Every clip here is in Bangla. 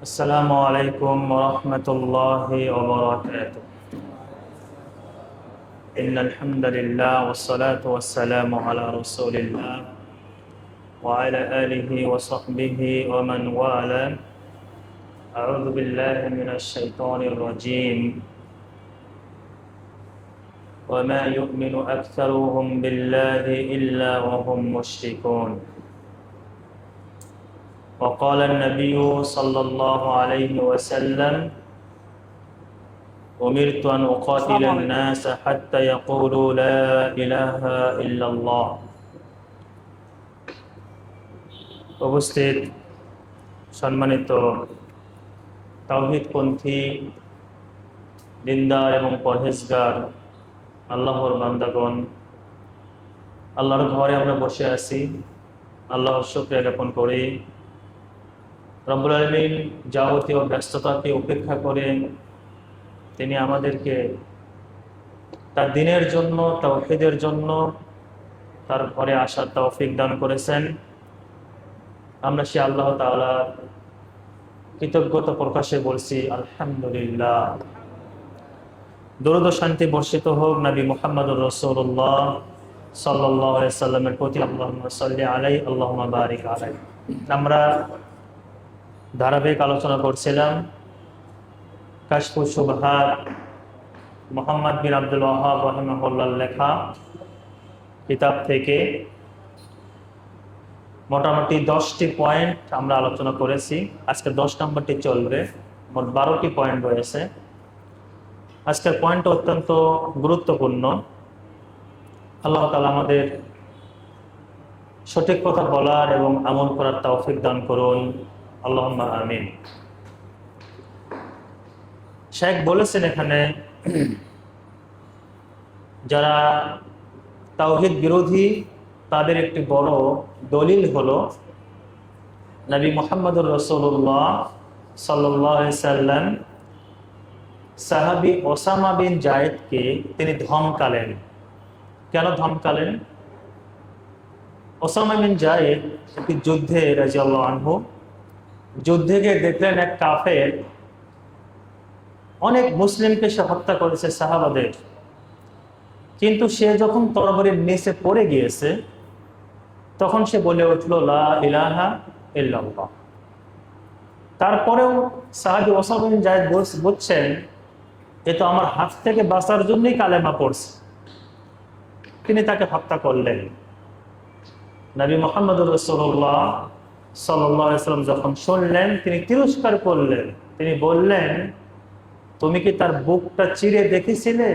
আসসালামু আলাইকুম ওয়া রাহমাতুল্লাহি ওয়া বারাকাতুহু। ইন্নাল হামদালিল্লাহ ওয়াস সালাতু ওয়াস সালামু আলা রাসূলিল্লাহ ওয়া আলা আলিহি ওয়া সাহবিহি ওয়া মান ওয়ালা। আউযু বিল্লাহি মিনাশ শাইতানির রাজীম। ওয়া মা ইউমিনু আকসারুহুম বিল্লাহি ইল্লা ওয়া হুম মুশরিকুন। وقال النبي صلى الله عليه وسلم أمرت أن أقاتل الناس حتى يقولوا لا إله إلا الله। উপস্থিত সম্মানিত তাওহীদপন্থী দিনদার এবং পরহেজগার আল্লাহর বান্দাগণ, আল্লাহর ঘরে আমরা বসে আছি, আল্লাহর শুকরিয়া জ্ঞাপন করি। রব্বুল আলামিন যাবতীয় ব্যস্ততাকে উপেক্ষা করে তিনি আমাদেরকে তার দ্বীনের জন্য, তাওহীদের জন্য তার ঘরে আসার তৌফিক দান করেছেন। আমরা সে আল্লাহ তাআলার কৃতজ্ঞতা প্রকাশে বলছি আলহামদুলিল্লাহ। দরুদ ও শান্তি বর্ষিত হোক নবী মুহাম্মদুর রাসূলুল্লাহ সাল্লাল্লাহু আলাইহি সাল্লামের প্রতি। আল্লাহুম্মা সাল্লি আলাইহি আল্লাহুম্মা বারিক আলাইহি। আমরা ধারাবাহিক আলোচনা করছিলাম কাশফুশ শুবহাত, মুহাম্মদ বিন আব্দুল ওয়াহাব রাহিমাহুল্লাহর লেখা কিতাব থেকে। মোটামুটি 10টি পয়েন্ট আমরা আলোচনা করেছি। আজকে 10 নম্বরটি চলবে, মোট 12টি পয়েন্ট রয়েছে। আজকের পয়েন্ট অত্যন্ত গুরুত্বপূর্ণ। আল্লাহ তাআলা আমাদের সঠিক কথা বলার এবং আমল করার তৌফিক দান করুন, আল্লাহুম্মা আমিন। শেখ বলেছেন এখানে যারা তাওহীদ বিরোধী তাদের একটি বড় দলিল হলো নবী মুহাম্মদুর রাসূলুল্লাহ সাল্লাল্লাহু আলাইহি সাল্লাম সাহাবী ওসামা বিন যায়েদকে তিনি ধমকালেন। কেন ধমকালেন? ওসামা বিন যায়েদ একটি যুদ্ধে রাদিয়াল্লাহু আনহু যুদ্ধে গিয়ে দেখলেন এক কাফের অনেক মুসলিমকে সে হত্যা করেছে, সাহাবাদের। কিন্তু সে যখন তরবারির নিচে পড়ে গিয়েছে তখন সে বলে উঠল লা ইলাহা ইল্লাল্লাহ। তারপরেও সাহাবী ওসামা বিন যায়েদ বলছেন এ তো আমার হাত থেকে বাঁচার জন্যই কালেমা পড়ছে। তিনি তাকে হত্যা করলেন। নবী মুহাম্মদুর রাসূলুল্লাহ সাল্লাল্লাহু আলাইহি ওয়াসাল্লাম যখন শুনলেন তিনি তিরস্কার করলেন। তিনি বললেন তুমি কি তার বুকটা চিরে দেখেছিলে?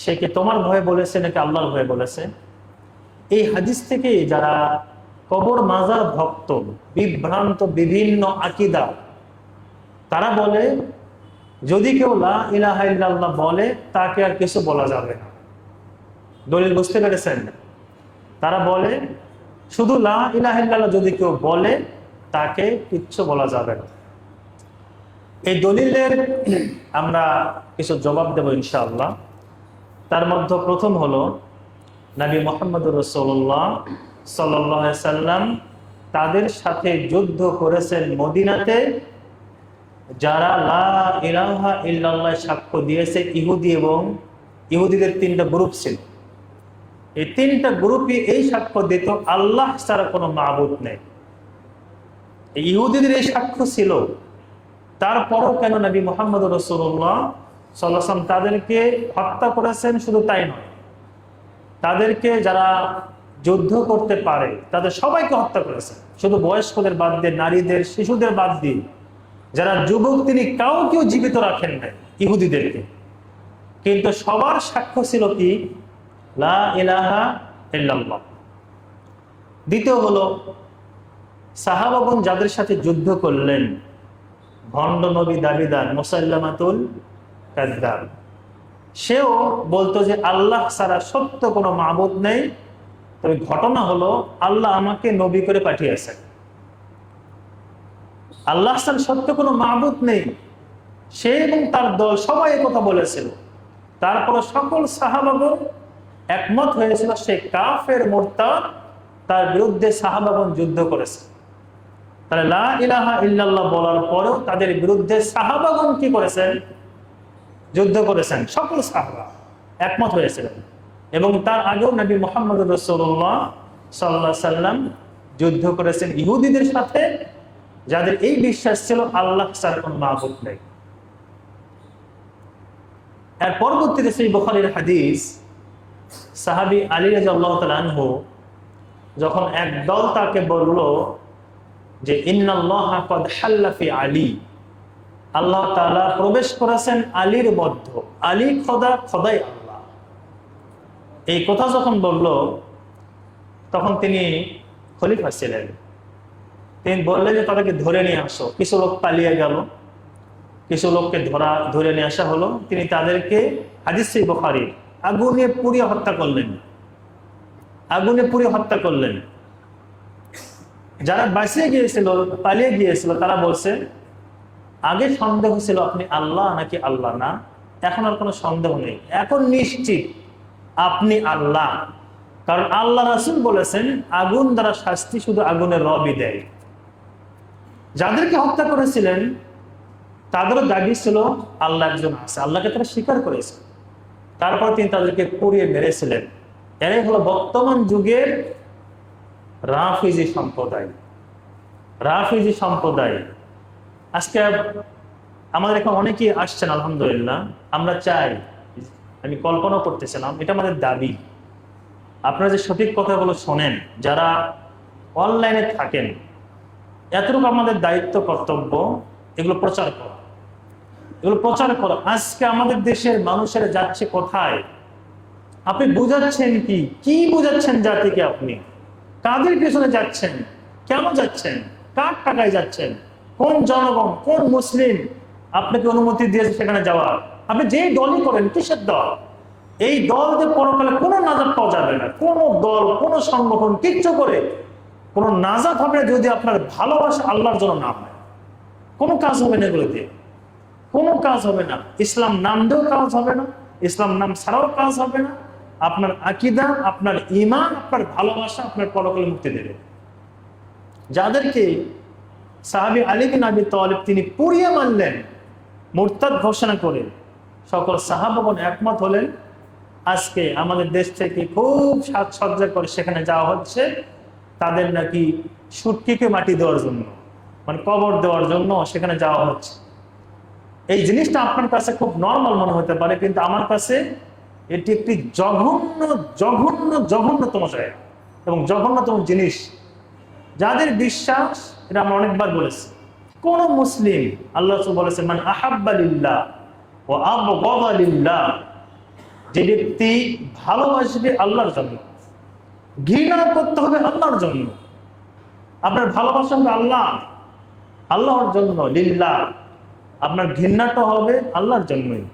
সে কি তোমার ভয়ে বলেছে নাকি আল্লাহর ভয়ে বলেছে? এই হাদিস থেকে যারা কবর মাজার ভক্ত, বিভ্রান্ত বিভিন্ন আকীদা, তারা বলে যদি কেউ লা ইলাহা ইল্লাল্লাহ বলে তাকে আর কিছু বলা যাবে না। দলিল বুঝতে পেরেছেন? তারা বলে শুধু লা ইলাহা ইল্লাল্লাহ যদি কেউ বলে তাকে কিচ্ছু বলা যাবে না। এই দলিলের আমরা কিছু জবাব দেব ইনশাআল্লাহ। তার মধ্যে প্রথম হলো নবী মুহাম্মদুর রাসূলুল্লাহ সাল্লাল্লাহু আলাইহি সাল্লাম তাদের সাথে যুদ্ধ করেছেন মদিনাতে যারা লা ইলাহা ইল্লাল্লাহ সাক্ষ্য দিয়েছে। ইহুদি এবং ইহুদিদের 3টা গ্রুপ ছিল। এই 3টা গ্রুপই এই সাক্ষ্য দিত আল্লাহ ছাড়া কোনো মাবুদ নেই। ইহুদিদের এই সাক্ষ্য ছিল। তারপরও কেন নবী মুহাম্মদুর রাসূলুল্লাহ সাল্লাল্লাহু আলাইহি ওয়াসাল্লাম তাদেরকে হত্যা করেছেন? শুধু তাই নয়, তাদেরকে যারা যুদ্ধ করতে পারে তাদের সবাইকে হত্যা করেছেন, শুধু বয়স্কদের বাদ দিয়ে, নারীদের, শিশুদের বাদ দিয়ে। যারা যুবক তিনি কাউকেও জীবিত রাখেন নাই, ইহুদিদেরকে। কিন্তু সবার সাক্ষ্য ছিল কি? লা ইলাহা ইল্লাল্লাহ। দ্বিতীয় হলো সাহাবাগণ যাদের সাথে যুদ্ধ করলেন, ভণ্ড নবী দাবিদার মুসাইলামাতুল কাযযাব, সেও বলতো যে আল্লাহ ছাড়া সত্য কোনো মাবুদ নেই। তবে ঘটনা হলো আল্লাহ আমাকে নবী করে পাঠিয়েছেন। আল্লাহ ছাড়া সত্য কোনো মাবুদ নেই, সে এবং তার দল সবাই কথা বলেছিল। তারপরে সকল সাহাবাগণ একমত হয়েছিল সে কাফের মুরতাদ, তার বিরুদ্ধে সাহাবাগণ যুদ্ধ করেছে। তাহলে লা ইলাহা ইল্লাল্লাহ বলার পরেও তাদের বিরুদ্ধে সাহাবাগণ কি করেছেন? যুদ্ধ করেছেন। সকল সাহাবা একমত হয়েছিলেন। এবং তার আগেও নবী মুহাম্মদ রাসূলুল্লাহ সাল্লাল্লাহু আলাইহি সাল্লাম যুদ্ধ করেছেন ইহুদিদের সাথে, যাদের এই বিশ্বাস ছিল আল্লাহ ছাড়া কোনো মাবুদ নেই। এর পরবর্তীতে সেই বুখারীর হাদিস, সাহাবী আলী রাদিয়াল্লাহু তাআলা আনহু যখন একদল তাকে বলল যে ইন্নাল্লাহা ক্বাদ হাল্লা ফি আলী, আল্লাহ তাআলা প্রবেশ করেছেন আলীর মধ্যে, আলী খোদা, খোদাই আল্লাহ, এই কথা যখন বলল তখন তিনি খলিফা ছিলেন। তিনি বললেন যে তাদেরকে ধরে নিয়ে আসো। কিছু লোক পালিয়ে গেল, কিছু লোককে ধরে নিয়ে আসা হলো। তিনি তাদেরকে হাদিস বুখারী আগুনে পুড়িয়ে হত্যা করলেন, আগুনে পুড়িয়ে হত্যা করলেন। যারা বাঁচিয়ে গিয়েছিল, পালিয়ে গিয়েছিল, তারা বলছে আগে সন্দেহ ছিল আপনি আল্লাহ নাকি আল্লাহ না, এখন আর কোনো সন্দেহ নেই, এখন নিশ্চিত আপনি আল্লাহ। কারণ আল্লাহ রাসূল বলেছেন আগুন দ্বারা শাস্তি শুধু আগুনের রবই দেয়। যাদেরকে হত্যা করেছিলেন তাদেরও দাবি ছিল আল্লাহ একজন আছে, আল্লাহকে তারা স্বীকার করেছে। তারপর তিনি তাদেরকে পুড়িয়ে মেরেছিলেন। এরাই হলো বর্তমান যুগের রাফিজি সম্প্রদায়। রাফিজি সম্প্রদায় আজকে আমাদের এখানে অনেকেই আসছেন, আলহামদুলিল্লাহ। আমরা চাই, আমি কল্পনা করতেছিলাম, এটা আমাদের দাবি, আপনারা যে সঠিক কথাগুলো শোনেন, যারা অনলাইনে থাকেন, এতটুকু আমাদের দায়িত্ব, কর্তব্য এগুলো প্রচার করা, এগুলো প্রচার করা। আজকে আমাদের দেশের মানুষেরা যাচ্ছে কোথায়? আপনি বুঝাচ্ছেন কি বুঝাচ্ছেন জাতিকে? আপনি কাদের পেছনে যাচ্ছেন? কেন যাচ্ছেন? কার টাকায় যাচ্ছেন? কোন জনগণ, কোন মুসলিম আপনাকে অনুমতি দিয়েছে সেখানে যাওয়ার? আপনি যে দলই করেন, কিসের দল? এই দল যে পরকালে কোনো নাজাত পাওয়া যাবে না। কোনো দল, কোনো সংগঠন কিচ্ছু করে কোনো নাজাত হবে না যদি আপনার ভালোবাসা আল্লাহর জন্য না হয়। কোনো কাজ হবে না এগুলো দিয়ে, কোনো কাজ হবে না। ইসলাম নাম দিয়েও কাজ হবে না, ইসলাম নাম ছাড়াও কাজ হবে না। আপনার আকীদা, আপনার ঈমান, আপনার ভালোবাসা আপনার পরকালে মুক্তি দেবে। যাদেরকে সাহাবী আলী বিন আবি তালিব তিনি পুড়িয়ে মারলেন মুরতাদ ঘোষণা করে, সকল সাহাবাগণ একমত হলেন। আজকে আমাদের দেশ থেকে খুব সাজসজ্জা করে সেখানে যাওয়া হচ্ছে, তাদের নাকি সুটকিকে মাটি দেওয়ার জন্য, মানে কবর দেওয়ার জন্য সেখানে যাওয়া হচ্ছে। এই জিনিসটা আপনার কাছে খুব নর্মাল মনে হতে পারে, কিন্তু আমার কাছে এটি একটি জঘন্য জঘন্য জঘন্যতম জায়গা এবং জঘন্যতম জিনিস। যাদের বিশ্বাস, এটা আমরা অনেকবার বলেছি, কোন মুসলিম, আল্লাহ রাসূল বলেছেন মান আহাব্বা লিল্লাহ ওয়া আবগাদা লিল্লাহ, যে ব্যক্তি ভালোবাসবে আল্লাহর জন্য, ঘৃণা করতে হবে আল্লাহর জন্য। আপনার ভালোবাসা হবে আল্লাহ, আল্লাহর জন্য, লিল্লাহ। আপনার ঘৃণাটা হবে আল্লাহর জন্যই।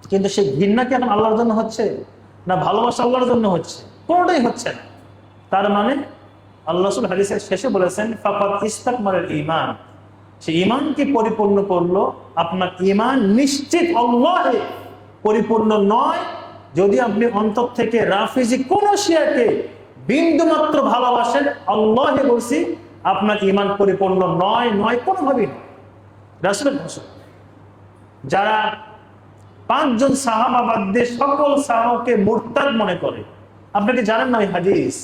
কিন্তু সেই ঘৃণা কি এখন আল্লাহর জন্য হচ্ছে না ভালোবাসা আল্লাহর জন্য হচ্ছে? কোনটাই হচ্ছে না। তার মানে আল্লাহ রাসূল হাদিসের শেষে বলেছেন ফাকাদ ইস্তাকমালাল ঈমান, সে ঈমানকে পরিপূর্ণ করলো। আপনার ঈমান নিশ্চিত আল্লাহে পরিপূর্ণ নয় যদি আপনি অন্তর থেকে রাফিজি কোন শিয়াকে বিন্দু মাত্র ভালোবাসেন। আল্লাহে বলছি আপনার ঈমান পরিপূর্ণ নয়, নয়, কোনোভাবেই নয়। রাসূলের ভাষা। যারা 5 জন সাহাবা বাদ দিয়ে সকল সাহাবাকে মুরতাদ মনে করে, আপনাকে জানেন না ওই হাদিস?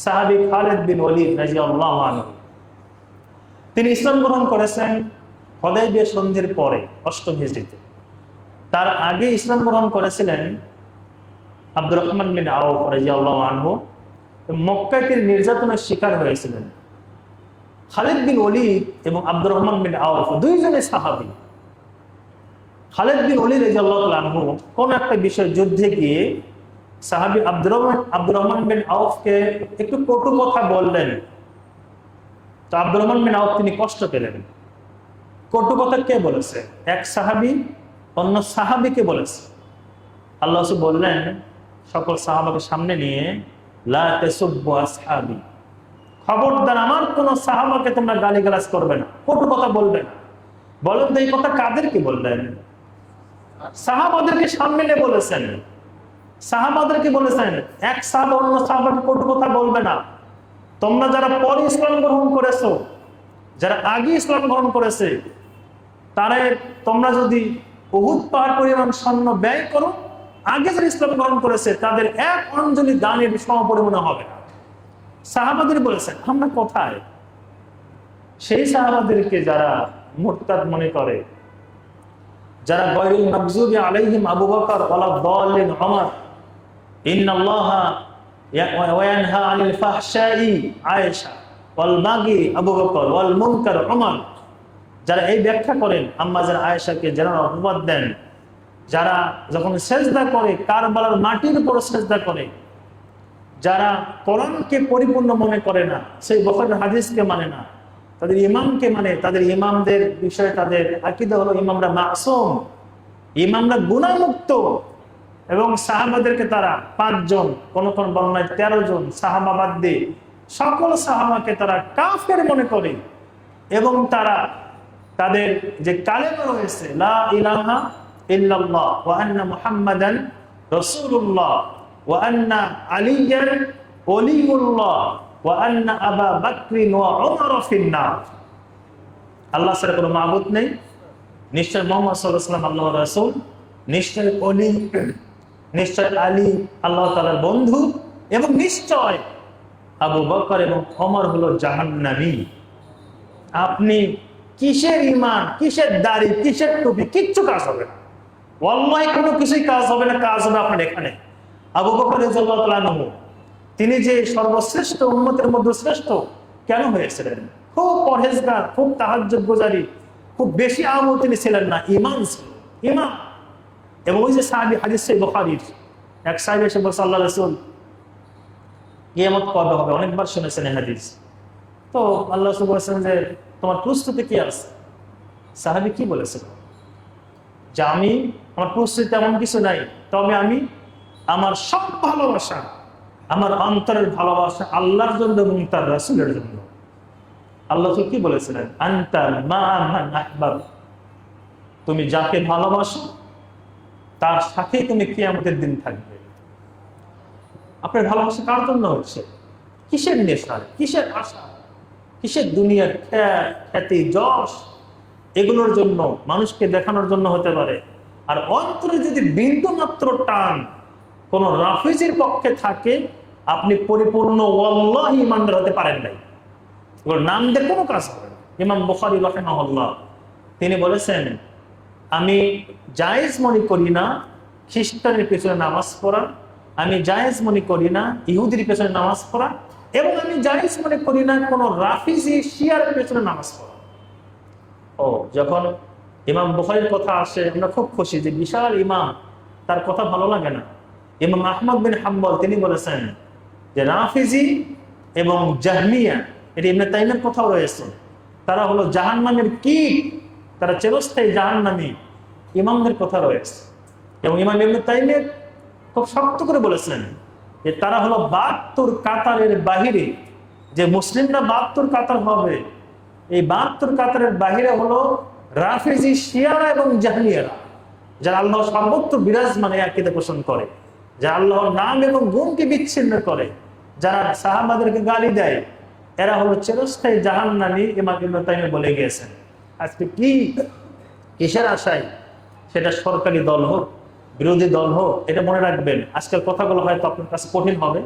সাহাবী খালিদ বিন ওয়ালিদ রাদিয়াল্লাহু আনহু, তিনি ইসলাম গ্রহণ করেছেন হুদায়বিয়া সন্ধির পরে 8ম হিজরিতে। তার আগে ইসলাম গ্রহণ করেছিলেন আব্দুর রহমান বিন আওফ রাদিয়াল্লাহু আনহু। মক্কায় তিনি নির্যাতনের শিকার হয়েছিলেন। খালিদ বিন ওয়ালিদ এবং আব্দুর রহমান বিন আওফ দুইজনে সাহাবী। খালিদ বিন ওয়ালিদ রাদিয়াল্লাহু আনহু কোন একটা বিষয় যুদ্ধে গিয়ে সাহাবী আব্দুর রহমান বিন আওফকে একটু কটু কথা বললেন। তো আব্দুর রহমান বিন আওফ তিনি কষ্ট পেলেন। কটু কথা কে বলেছে? এক সাহাবী অন্য সাহাবীকে বলেছে। আল্লাহ রাসূল বললেন সকল সাহাবাকে সামনে নিয়ে, লা তাসুব্বু আসহাবি, খবরদার আমার কোন সাহাবাকে তোমরা গালিগালাজ করবে না, কটু কথা বলবে না। বলেন তো এই কথা কাদেরকে বললেন? সাহাবাদেরকে সামনে নিয়ে বলেছেন, সাহাবাদেরকে বলেছেন এক সাহাবা অন্য সাহাবাকে কটু কথা বলবে না। তোমরা যারা পরে ইসলাম গ্রহণ করেছো, যারা আগে ইসলাম গ্রহণ করেছে, তারা তোমরা যদি উহুদ পাহাড় পরিমাণ স্বর্ণ ব্যয় করো, আগে যারা ইসলাম গ্রহণ করেছে তাদের এক অঞ্জলি দানের সমপরিমাণ হবে না। সাহাবাদের বলেছেন, আমরা কোথায়? সেই সাহাবাদেরকে যারা মুরতাদ মনে করে, যারা গায়রুল মাগযুবি আলাইহিম আবু বকর ওয়ালা দাল্লিন উমর, ইন্নাল্লাহা ওয়ায়ানহা আনিল ফাহশাই আয়েশা ওয়াল বাগি আবু বকর ওয়াল মুনকার উমর, যারা এই ব্যাখ্যা করেন আম্মা যারা আয়েশাকে যারা অপবাদ দেন, যারা যখন সেজদা করে কারবালার মাটির উপর সেজদা করে, যারা কোরআনকে পরিপূর্ণ মনে করে না, সেই বুখারীর হাদিসকে মানে না, তাদের ইমামকে মানে, তাদের ইমামদের বিষয়ে তাদের আকীদা হলো ইমামরা মাসুম, ইমামরা গুনাহমুক্ত। এবং সাহাবাদেরকে তারা 5 জন, কোন কোন বর্ণনায় 13 জন সাহাবা বাদ দিয়ে সকল সাহাবাকে তারা কাফের মনে করে। এবং তারা তাদের যে কালেমা রয়েছে লা ইলাহা ইল্লাল্লাহ ওয়া আন্না মুহাম্মাদান রাসূলুল্লাহ ওয়া আন্না আলিয়ান ওলিউল্লাহ ওয়া আন্না আবা বকরিন ওয়া উমর ফিন্নার, আল্লাহ ছাড়া কোনো মাবুদ নেই, নিশ্চয় মুহাম্মদ সাল্লাল্লাহু আলাইহি ওয়াসাল্লাম আল্লাহর রাসূল, নিশ্চয় ওলি, নিশ্চয় আলী আল্লাহ তাআলার বন্ধু, এবং নিশ্চয় আবু বকর এবং ওমর হলো জাহান্নামী। আপনি কিসের ঈমান, কিসের দাড়ি, কিসের টুপি, কিচ্ছু কাজ হবে না, ওয়াল্লাহি কোনো কিছুই কাজ হবে না। কাজ হবে আপনার এখানে। আবু বকর রাদিয়াল্লাহু তাআলা আনহু, তিনি যে সর্বশ্রেষ্ঠ উম্মতের মধ্যে শ্রেষ্ঠ কেন হয়েছিলেন? খুব পরহেজগার, খুব তাহাজ্জুদ গুজারি, খুব বেশি আমল তিনি ছিলেন না, ঈমান ছিল, ঈমান। এবং ওই যে সাহাবী, হাদিস সহিহ বুখারীর এক সাহাবী এসে বলছে, আল্লাহর রাসূল কিয়ামত কবে হবে? অনেকবার শুনেছেন এই হাদিস। তো আল্লাহ রাসূল বলেছেন যে তোমার প্রস্তুতি কি আছে? সাহাবী কি বলেছিল? যে আমার প্রস্তুতি তেমন কিছু নাই, তবে আমি আমার সব ভালোবাসা, আমার অন্তরের ভালোবাসা আল্লাহর জন্য এবং তার রাসূলের জন্য। আল্লাহ কি বলেছিলেন? আনতা মা মান আহবাব, তুমি যাকে ভালোবাসো তার সাথেই তুমি কিয়ামতের দিন থাকবে। আপনার ভালোবাসা কার জন্য হচ্ছে? কিসের নেশা, কিসের আশা, কিসের দুনিয়ার খ্যাতি, যশ, এগুলোর জন্য, মানুষকে দেখানোর জন্য হতে পারে। আর অন্তরে যদি বিন্দু মাত্র টান কোন রাফিজির পক্ষে থাকে, আপনি পরিপূর্ণ ওয়াল্লাহি ইমানদার হতে পারেন নাই। এগুলোর নাম দিয়ে কোনো কাজ হবে না। ইমাম বুখারী রাহিমাহুল্লাহ তিনি বলেছেন, আমি জায়েজ মনে করি না খ্রিস্টানের পেছনে নামাজ পড়া, আমি জায়েজ মনে করি না ইহুদির পেছনে নামাজ পড়া, এবং আমি জায়েজ মনে করি না কোন রাফিজি শিয়ার পেছনে নামাজ পড়া। ও যখন ইমাম বুখারীর কথা আসে আমরা খুব খুশি যে বিশাল ইমাম, তার কথা ভালো লাগে না। ইমাম আহমদ বিন হাম্বল তিনি বলেছেন যে রাফিজি এবং জাহমিয়া, এটি ইবনে তাইমিয়ার কথাও রয়েছে, তারা হলো জাহান্নামের কীট, তারা চিরস্থায়ী জাহান্নামী ইমামদের কথা রয়েছে। এবং ইমাম ইবনে তাইমিয়া খুব শক্ত করে বলেছেন যে তারা হলো 72 কাতারের বাহিরে, যে মুসলিমরা 72 কাতার হবে, এই 72 কাতারের বাহিরে হলো রাফিজি শিয়ারা এবং জাহমিয়ারা, যারা আল্লাহ সর্বত্র বিরাজমান এই আকীদা পোষণ করে, যারা আল্লাহর নাম এবং গুণকে বিচ্ছিন্ন করে, যারা সাহাবাদেরকে গালি দেয়, এরা হলো চিরস্থায়ী জাহান্নামী। ইমাম ইবনে তাইমিয়া বলে গিয়েছেন। আজকে কিসের আশায়, সেটা সরকারি দল হোক, বিরোধী দল হোক, এটা মনে রাখবেন। আজকের কথাগুলো হয়তো আপনার কাছে কঠিন হবে,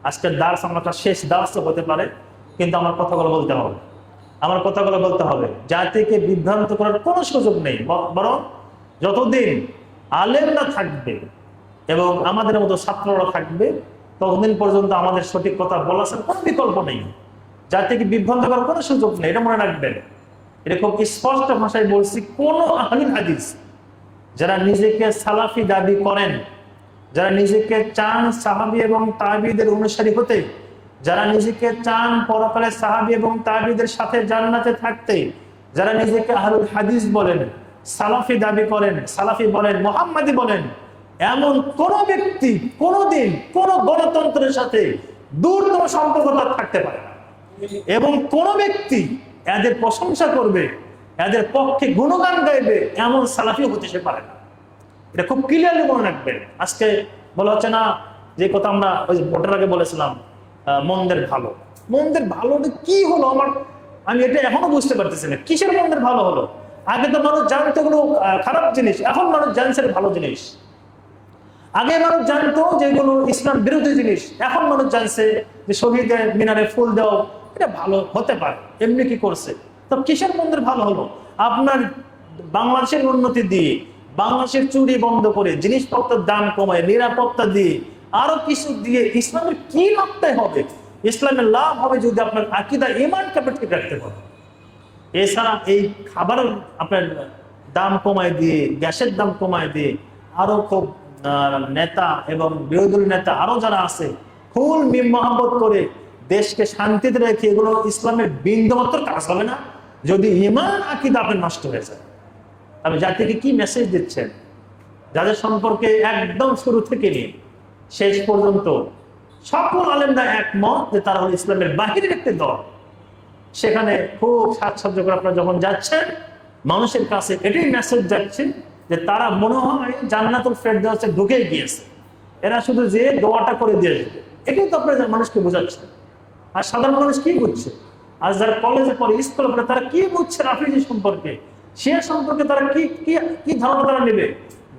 আজকের দার্স আমার কাছে শেষ দার্স হতে পারে, কিন্তু আমার কথাগুলো বলতে হবে, আমার কথাগুলো বলতে হবে। জাতিকে বিভ্রান্ত করার কোনো সুযোগ নেই, বরং যতদিন আলেমরা থাকবে এবং আমাদের মতো ছাত্ররা থাকবে, ততদিন পর্যন্ত আমাদের সঠিক কথা বলার কোনো বিকল্প নেই। জাতিকে বিভ্রান্ত করার কোনো সুযোগ নেই, এটা মনে রাখবেন। এটা খুব স্পষ্ট ভাষায় বলছি, কোন আহলুল হাদিস যারা নিজেকে সালাফি দাবি করেন, যারা নিজেকে চান সাহাবী এবং তাবিঈদের অনুসারী হতে, যারা নিজেকে চান পরকালে সাহাবী এবং তাবিঈদের সাথে জান্নাতে থাকতে, যারা নিজেকে আহলুল হাদিস বলেন, সালাফি দাবি করেন, সালাফি বলেন, মুহাম্মাদি বলেন, এমন কোন ব্যক্তি কোনদিন কোন গণতন্ত্রের সাথে দূরতম সম্পর্ক থাকতে পারে না। এবং কোন ব্যক্তি এদের প্রশংসা করবে, এদের পক্ষে গুণগান গাইবে, এমন সালাফি হতে সে পারে না। এটা খুব ক্লিয়ারলি মনে রাখবেন। আজকে বলা হচ্ছে না যে কথা আমরা ওই ভোটের আগে বলেছিলাম মন্দের ভালো, মন্দের ভালোটা কি হলো আমার, আমি এটা এখনো বুঝতে পারতেছি না, কিসের মন্দের ভালো হলো? আগে তো মানুষ জানতো এগুলো খারাপ জিনিস, এখন মানুষ জানছে ভালো জিনিস। আগে মানুষ জানতো যেগুলো ইসলাম বিরোধী জিনিস, এখন মানুষ জানছে যে শহীদের মিনারে ফুল দেওয়া এটা ভালো হতে পারে, এমনি কি করছে। তো কিসের মন্দির ভালো হলো? আপনার বাংলাদেশের উন্নতি দিয়ে, বাংলাদেশের চুরি বন্ধ করে, জিনিসপত্রের দাম কমায়, নিরাপত্তা দিয়ে, আরো কিছু দিয়ে ইসলামের কি লাভটাই হবে? ইসলামের লাভ হবে যদি আপনার আকীদা ঈমান ক্যাপিটাল রাখতে পারে। এছাড়া এই খাবারের আপনার দাম কমায় দিয়ে, গ্যাসের দাম কমায় দিয়ে, আরো খুব নেতা এবং বিরোধী নেতা আরো যারা আছে ফুল মিম মহব্বত করে দেশকে শান্তিতে রেখে, এগুলো ইসলামের বিন্দুমাত্র কাজ হবে না যদি ঈমান আকীদা আপনার নষ্ট হয়ে যায়। আপনি জাতিকে কি মেসেজ দিচ্ছেন? যাদের সম্পর্কে একদম শুরু থেকে নিয়ে শেষ পর্যন্ত সকল আলেমরা একমত যে তারা হল ইসলামের বাহিরের একটি দল, সেখানে খুব সাজসজ্জা করে আপনারা যখন যাচ্ছেন, মানুষের কাছে এটাই মেসেজ যাচ্ছে যে তারা মনে হয় জান্নাতুল ফেরদাউসে ঢুকে গিয়েছে, এরা শুধু যে দোয়াটা করে দিয়ে আসবে, এটাই তো আপনারা মানুষকে বোঝাচ্ছেন। আর সাধারণ মানুষ কি বুঝছে? আর যারা কলেজে পড়ে, স্কুলে পড়ে, তারা কি বুঝছে রাফিজি সম্পর্কে, সে সম্পর্কে তারা কি কি ধারণা তারা নেবে?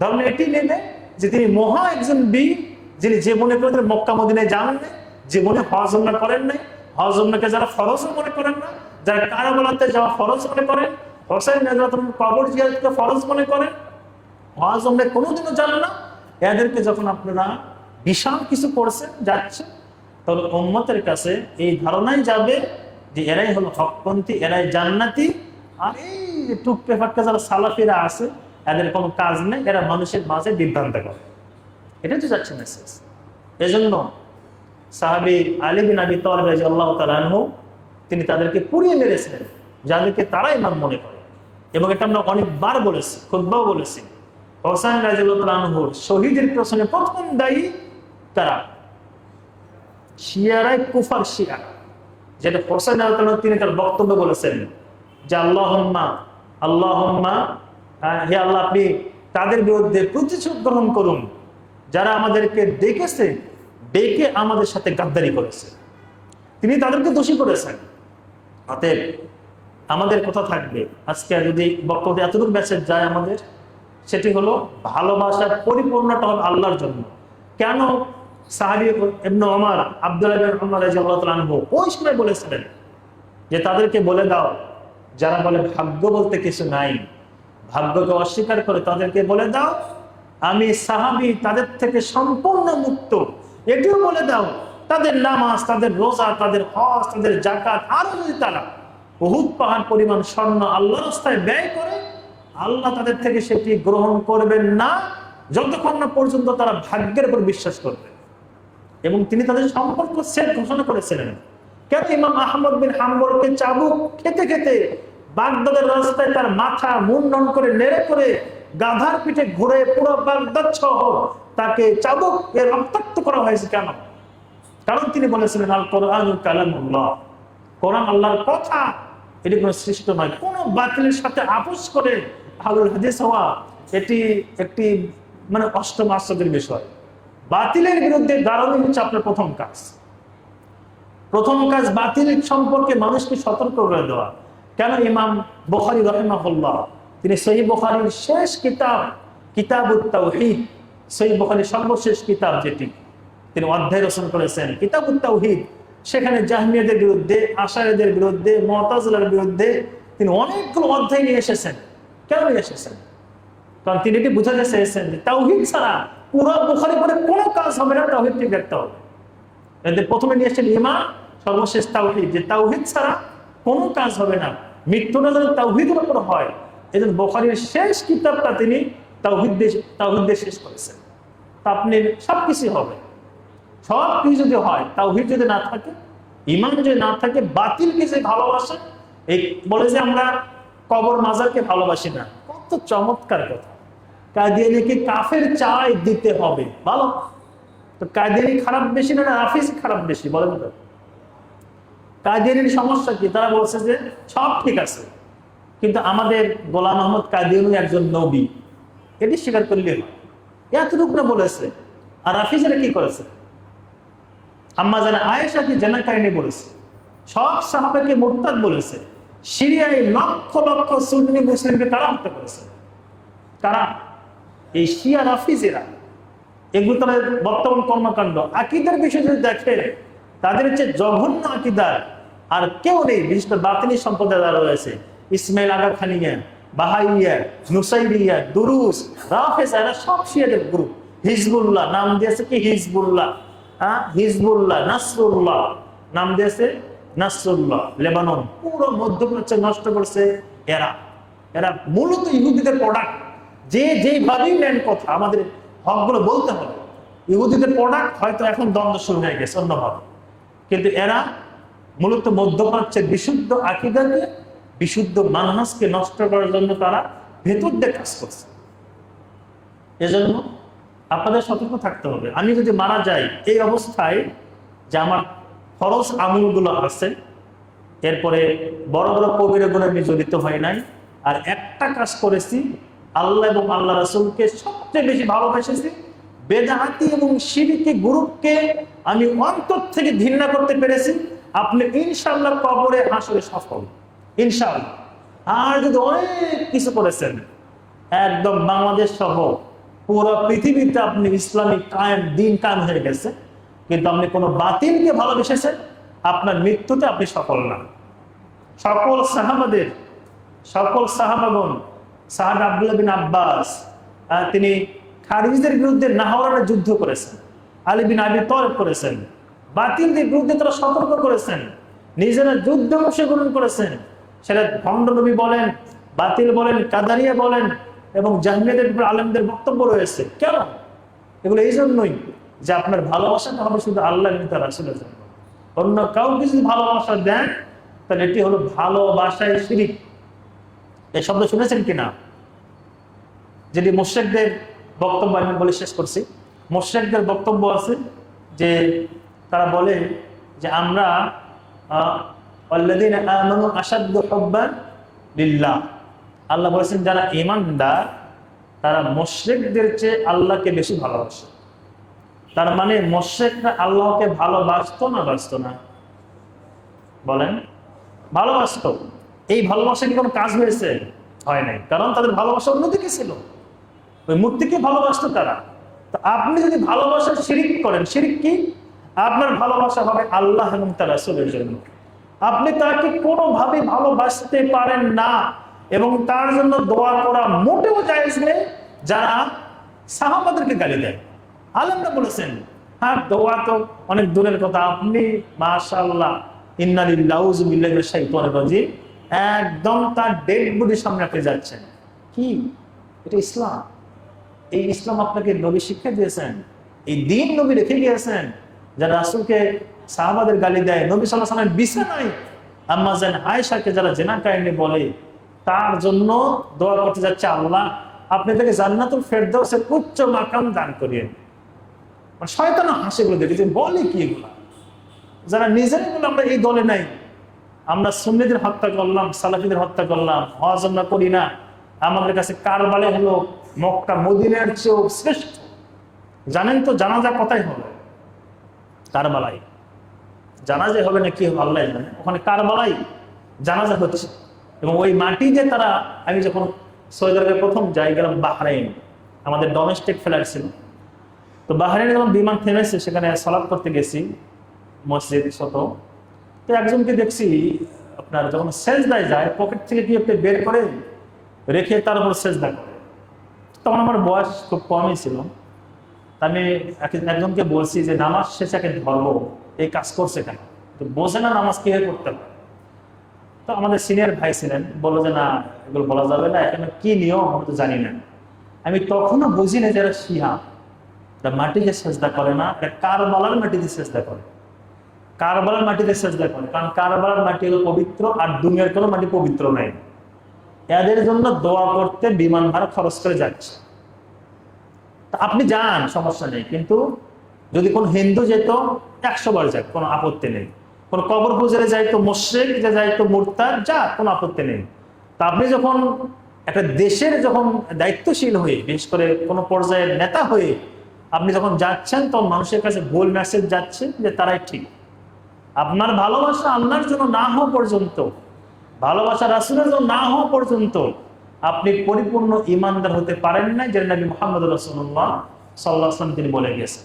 ধারণা এটি নেবে যে তিনি মহা একজন বীর, যিনি জীবনে কোনোদিন মক্কা মদিনায় যান নাই, জীবনে হজ উমরা করেন নাই, হজ উমরাকে যারা ফরজ মনে করেন না, যারা কারাবালাতে যাওয়া ফরজ মনে করেন, হোসেন রাদিয়াল্লাহু কবর জিয়ারতকে ফরজ মনে করেন, হজ উমরা কোনোদিনও জানেন না, এদেরকে যখন আপনারা বিশাল কিছু করছেন যাচ্ছে, তাহলে উম্মতের কাছে এই ধারণাই যাবে যে এরাই হলো হকপন্থী, এরাই জান্নাতি। আর এই টুকপে ফাটকা যারা সালাফিরা আছে, এদের কোনো কাজ নেই, এরা মানুষের মাঝে বিভ্রান্ত করে, এটাই তো যাচ্ছে মেসেজ। এজন্য সাহাবী আলী বিন আবি তালিব রাদিয়াল্লাহু তাআলা আনহু তিনি তাদেরকে পুড়িয়ে মেরেছিলেন, যাদেরকে তারা ইমাম মনে করে। এবং এটা আমরা অনেকবার বলেছি, খুতবাও বলেছি, হোসেন রাদিয়াল্লাহু তাআলা আনহুর শহীদের পেছনে প্রথম দায়ী তারা শিয়ারাই কুফার শিয়া, যেটা হোসেন রাদিয়াল্লাহু তাআলা তিনি তার বক্তব্য বলেছেন যে আল্লাহুম্মা আল্লাহুম্মা, হে আল্লাহ আপনি তাদের বিরুদ্ধে প্রতিশোধ গ্রহণ করুন যারা আমাদেরকে ডেকেছে, ডেকে আমাদের সাথে গাদ্দারি করেছে। তিনি তাদেরকে দোষী করেছেন। অতএব আমাদের কথা থাকবে আজকে যদি বক্তব্যে এতটুকু মেসেজ যায় আমাদের, সেটি হলো ভালোবাসার পরিপূর্ণতা হবে আল্লাহর জন্য। কেন সাহাবী ইবনে ওমর, আব্দুল্লাহ ইবনে ওমর রাদিয়াল্লাহু তাআলা আনহু ওই সময় বলেছিলেন যে তাদেরকে বলে দাও, যারা বলে ভাগ্য বলতে কিছু নাই, ভাগ্যকে অস্বীকার করে, তাদেরকে বলে দাও আমি সাহাবী তাদের থেকে সম্পূর্ণ মুক্ত। এটিও বলে দাও তাদের নামাজ, তাদের রোজা, তাদের হজ, তাদের যাকাত, আরো যদি তারা উহুদ পাহাড় পরিমাণ স্বর্ণ আল্লাহর রাস্তায় ব্যয় করে, আল্লাহ তাদের থেকে সেটি গ্রহণ করবেন না যতক্ষণ না পর্যন্ত তারা ভাগ্যের উপর বিশ্বাস করবে। এবং তিনি তাদের সম্পর্ক সেট ঘোষণা করেছিলেন। কেন ইমাম আহমদ বিন হাম্বলকে চাবুক খেতে খেতে বাগদাদের রাস্তায় তার মাথা মুন্ডন করে নেড়ে করে গাধার পিঠে ঘুরে পুরো বাগদাদ শহর তাকে চাবুক এর রক্তাক্ত করা হয়েছে? কেন? কারণ তিনি বলেছিলেন আল কোরআনুল কালামুল্লাহ, কোরআন আল্লাহর কথা, এটি কোনো সৃষ্ট নয়। কোন বাতিলের সাথে আপোষ করে আহলুল হাদিস হওয়া এটি একটি মানে অষ্টম আশ্চর্যের বিষয়। বাতিলের বিরুদ্ধে দাঁড়ানো হচ্ছে আপনার প্রথম কাজ। প্রথম কাজ বাতিল সম্পর্কে মানুষকে সতর্ক করে দেওয়া। কেন ইমাম বুখারী রাহিমাহুল্লাহ তিনি সহিহ বুখারীর শেষ কিতাব কিতাবুত তাওহীদ, সহিহ বুখারীর সর্বশেষ কিতাব যেটি তিনি অধ্যায় রচনা করেছেন কিতাবুত তাওহীদ, সেখানে জাহমিয়াদের বিরুদ্ধে, আশারীদের বিরুদ্ধে, মুতাজিলার বিরুদ্ধে তিনি অনেকগুলো অধ্যায় নিয়ে এসেছেন। কেন নিয়ে এসেছেন? কারণ তিনি এটি বুঝাতে চেয়েছেন যে তাওহীদ ছাড়া পুরো বুখারী পড়ে কোনো কাজ হবে না, তাওহীদ ঠিক রাখতে হবে। এদের প্রথমে নিয়ে এসেছেন ঈমান, সর্বশেষ তাওহীদ, যে তাওহীদ ছাড়া কোনো কাজ হবে না, মৃত্যুটা যেন তাওহীদের উপর হয়। এজন্য বুখারীর শেষ কিতাবটা তিনি তাওহীদ দিয়ে শেষ করেছেন। তা আপনি সবকিছু হবে, সব কিছু যদি হয়, তাওহীদ যদি না থাকে, ঈমান যদি না থাকে, বাতিলকে যে ভালোবাসে, এই বলে যে আমরা কবর মাজারকে ভালোবাসি না, কত চমৎকার কথা। কাদিয়ানীকে কাফের চাই দিতে হবে, ভালো তো কাদিয়ানী খারাপ বেশি না হাফিজি খারাপ বেশি? বলেন তো কাদিয়ানীর সমস্যা কি? তারা বলছে যে সব ঠিক আছে, কিন্তু আমাদের গোলাম আহমদ কাদিয়ানী একজন নবী, এটি স্বীকার করলে হয়। এতটুকু না বলেছে। আর হাফিজরা কি করেছে? আম্মা জানা আয়েশা কি জানা কাহিনী বলেছে সব সাহাবাকে মুরতাদ বলেছে। সিরিয়ায় লক্ষ লক্ষ সুন্নি মুসলিমকে কারা হত্যা করেছে? কারা? এই শিয়া রাফিজেরা। এগুলো তাদের বর্তমান কর্মকাণ্ড। আকীদার বিষয় যদি দেখে, তাদের চেয়ে জঘন্য আকীদার আর কেউ নেই। বিশেষ করে বাতিনি সম্প্রদায় যারা রয়েছে, ইসমাইল আগা খানিয়া, বাহাইয়া, নুসাইরিয়া, দুরুস, রাফেজ, এরা সব শিয়াদের গ্রুপ। হিজবুল্লাহ নাম দিয়েছে কি? হিজবুল্লাহ। হিজবুল্লাহ, নাসরুল্লাহ নাম দিয়েছে নাসরুল্লাহ। লেবানন পুরো মধ্যপ্রাচ্য নষ্ট করছে এরা। এরা মূলত ইহুদিদের প্রোডাক্ট। যেভাবেই নেন কথা, আমাদের হকগুলো বলতে হবে। ইহুদিদের প্রোডাক্ট হয়তো এখন দ্বন্দ্ব শুরু হয়ে গেছে অন্যভাবে, কিন্তু এরা মূলত মধ্যপ্রাচ্যের বিশুদ্ধ আকীদাকে, বিশুদ্ধ মানহাজকে নষ্ট করার জন্য তারা ভেতর দিয়ে কাজ করছে। এজন্য আপনাদের সতর্ক থাকতে হবে। আমি যদি মারা যাই এই অবস্থায় যে আমার ফরজ আমলগুলো আছে, এরপরে বড় বড় কবিরা গুনাহে আমি জড়িত হয় নাই, আর একটা কাজ করেছি, আল্লাহ এবং আল্লাহ রাসূলকে সবচেয়ে বেশি ভালোবেসেছি, বেদাতি এবং শিরকি গ্রুপকে আমি অন্তর থেকে ঘৃণা করতে পেরেছি, আপনি ইনশাআল্লাহ কবরে হাসরে সফল, ইনশাআল্লাহ। আর যদি অনেক কিছু করেছেন, একদম বাংলাদেশ সহ পুরো পৃথিবীতে আপনি ইসলামিক কায়েম দিন কায়েম হয়ে গেছে, কিন্তু আপনি কোনো বাতিলকে ভালোবেসেছেন, আপনার মৃত্যুতে আপনি সফল না। সকল সাহাবাগণ, সাহাবা আব্দুল্লাহ বিন আব্বাস, তিনি খারিজদের বিরুদ্ধে নাহরানের যুদ্ধ করেছেন, আলী বিন আবি তালেব করেছেন, বাতিলদের বিরুদ্ধে তারা সতর্ক করেছেন, নিজেরা যুদ্ধে অংশগ্রহণ করেছেন। সেটা ভণ্ড নবী বলেন, বাতিল বলেন, কাদারিয়া বলেন, এবং জাহমিয়াদের উপর আলেমদের বক্তব্য রয়েছে। কেন? এগুলো এই জন্যই যে আপনার ভালোবাসাটা হবে শুধু আল্লাহ এবং তার রাসূলের জন্য। অন্য কাউকে যদি ভালোবাসা দেন, তাহলে এটি হলো ভালোবাসায় শিরিক। এই শব্দ শুনেছেন কিনা? যেটি মুশরিকদের বক্তব্য, আমি বলে শেষ করছি। মুশরিকদের বক্তব্য আছে যে তারা বলে যে আমরা আল্লাযীনা আমানু আশাদ্দু হুব্বান লিল্লাহ। আল্লাহ বলেছেন যারা ঈমানদার তারা মুশরিকদের চেয়ে আল্লাহকে বেশি ভালোবাসে। তার মানে মুশরিকরা আল্লাহকে ভালোবাসতো না বাসতো না? বলেন, ভালোবাসতো। এই ভালোবাসা কি কোনো কাজ হয়েছে? হয় নাই, কারণ তাদের ভালোবাসা অন্যদিকে ছিল, ওই মূর্তিকে ভালোবাসতো তারা। তো আপনি যদি ভালোবাসা শিরিক করেন, শিরিক কি? আপনার ভালোবাসা হবে আল্লাহ এবং তার রাসূলের জন্য। আপনি তাকে কোনোভাবে ভালোবাসতে পারেন না, এবং তার জন্য দোয়া করা মোটেও জায়েজ নেই যারা সাহাবাদেরকে গালি দেয়। আলেমরা বলেছেন, হ্যাঁ দোয়া তো অনেক দূরের কথা, আপনি মাশাআল্লাহ ইন্না লিল্লাহি ওয়া ইন্না ইলাইহি রাজিউন একদম তার ডেড বডির সামনে আপনি যাচ্ছেন। কি এটা ইসলাম? এই ইসলাম আপনাকে নবী শিক্ষা দিয়েছেন, এই দিন নবী রেখে গিয়েছেন। যারা রাসূলকে সাহাবাদের গালি দেয়, নবী সাল্লাল্লাহু আলাইহি ওয়াসাল্লামের বিছানায় আম্মা জান আয়েশাকে যারা জিনা কাহিনী বলে, তার জন্য দোয়া করতে যাচ্ছে, আল্লাহ আপনি তাকে জান্নাতুল ফেরদাউসের উচ্চ মাকাম দান করিয়েন। মানে শয়তান হাসে গুলো দেখেছি, বলে কি এগুলা? যারা নিজেরা বলে আমরা এই দলে নাই, আমরা সুন্নিদের হত্যা করলাম, সালাফিদের হত্যা করলাম, হজ আমরা করি না, আমাদের কাছে কারবালে হলো মক্কা মদিনার চেয়েও শ্রেষ্ঠ। জানেন তো জানাজা কোথায় হবে? কারবালায়। জানাজা হবে না কি হবে আল্লাহ জানে। ওখানে কারবালায় জানাজা হচ্ছে, এবং ওই মাটি যে তারা, আমি যখন সৌদি আরবে প্রথম যাই, গেলাম বাহরাইন, আমাদের ডোমেস্টিক ফ্লাইট ছিল। তো বাহরাইনে যখন বিমান থেমেছে, সেখানে সালাত করতে গেছি, মসজিদ ছোট। তো একজনকে দেখছি আপনার যখন সেজদায় যায়, পকেট থেকে কি আপনি বের করে রেখে তার উপর সেজদা করে। তখন আমার বয়স খুব কমই ছিল। আমি একজনকে বলছি যে নামাজ শেষে ধর্ম এই কাজ করছে কেন? তো বোঝে না নামাজ কিভাবে করতে হবে। তো আমাদের সিনিয়র ভাই ছিলেন, বললো যে না এগুলো বলা যাবে না, এখানে কি নিয়ম আমি তো জানি না। আমি তখনও বুঝি না যারা শিয়া, যারা মাটিতে সেজদা করে না, এটা কারবালার মাটিতে সেজদা করে। কারবালার মাটিতে সেজদা করে, কারণ কারবালার মাটি হলো পবিত্র, আর দুনিয়ার কোনো মাটি পবিত্র নাই। এদের জন্য দোয়া করতে বিমান ভাড়া খরচ করে যাচ্ছে। আপনি যান, সমস্যা নেই, কিন্তু যদি কোন হিন্দু যেত 100 বার যাক, কোনো আপত্তি নেই। কোন কবর পূজারে যাইতো, মুশরিক যে যাইতো, মুরতাদ, যা, কোনো আপত্তি নেই। তা আপনি যখন একটা দেশের যখন দায়িত্বশীল হয়ে, বিশেষ করে কোনো পর্যায়ের নেতা হয়ে আপনি যখন যাচ্ছেন, তখন মানুষের কাছে ভুল মেসেজ যাচ্ছে যে তারাই ঠিক। আপনার ভালোবাসা আল্লাহর জন্য না হওয়া পর্যন্ত, ভালোবাসা রাসূলের জন্য না হওয়া পর্যন্ত আপনি পরিপূর্ণ ঈমানদার হতে পারেন না, যেটা নবী মুহাম্মদ রাসূলুল্লাহ সাল্লাল্লাহু আলাইহি ওয়াসাল্লাম তিনি বলে গেছেন।